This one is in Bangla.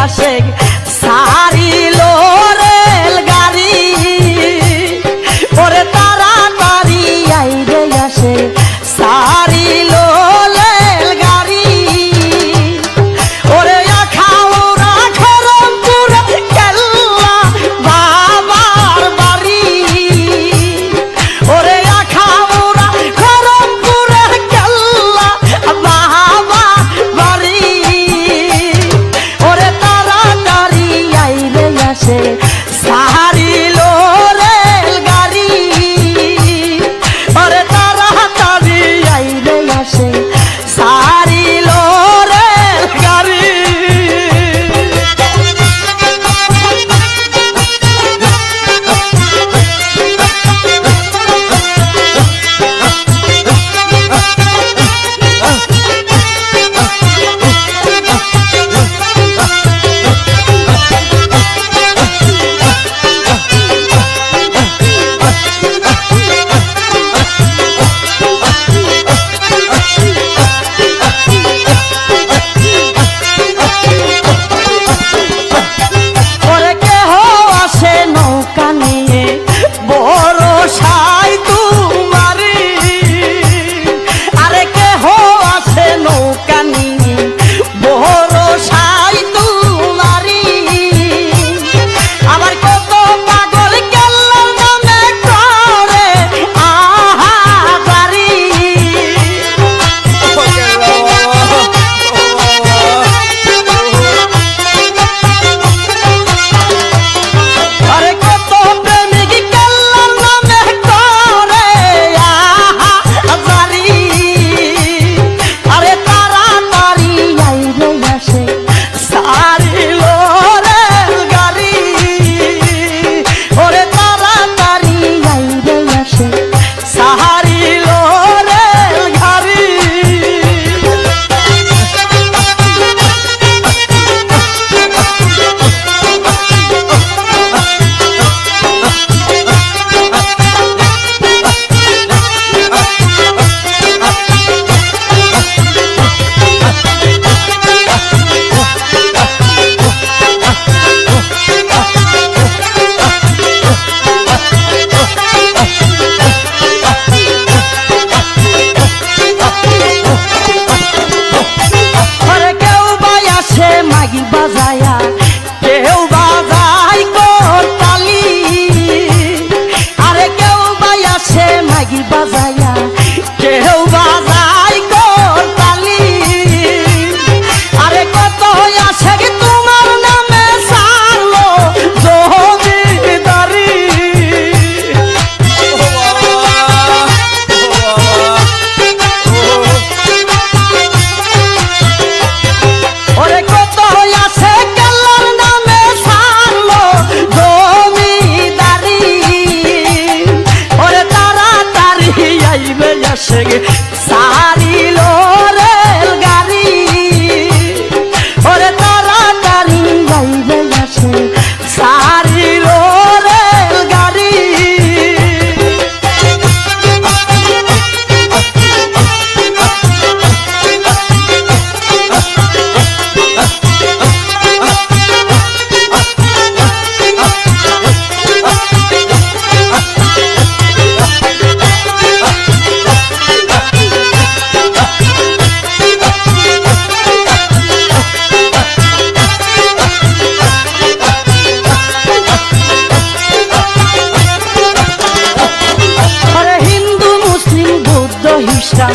আসে সারিল রেল গাড়ি ওরে তাড়াতাড়ি আইরে আসে সারিল রেল গাড়ি ওরে আখাউড়া খরমপুর কেল্লা বাবার বাড়ি ওরে আখাউড়া খরমপুর কেল্লা বাবার বাড়ি ওরে তাড়াতাড়ি আইরে আসে সারিল রেল গাড়ি ওরে তাড়াতাড়ি আইরে আসে সারিল রেল গাড়ি ওরে কেহ আসে নৌকা নিয়ে বড় সাই তোমারি আরে কেহ আসে নৌকা নিয়ে বড় সাই তোমারি আবার কত পাগল কেল্লার নামে করে আহাজারি আরে কত প্রেমিক কেল্লার নামে করে আহাজারি আরে তাড়াতাড়ি আইরে আসে সারিল রেল গাড়ি ওরে তাড়াতাড়ি আইরে আসে সারিল রেল গাড়ি আরে কেউ বাই আসে মাগি বাজায়া কেউ বাজাই করতালি আরে কেউ বাই আসে মাগি বাজায়া কেউ বাজাই করতালি আরে কত আসে কি তোমার নামে সারলো জমিদারি ওরে কত আসে কেল্লার নামে সারলো জমিদারি ওরে তাড়াতাড়ি আইবে আসে সারিল রেল গাড়ি ওরে তাড়াতাড়ি আইবে আসে সারিল রেল গাড়ি আরে হিন্দু মুসলিম বৌদ্ধ খ্রিস্টান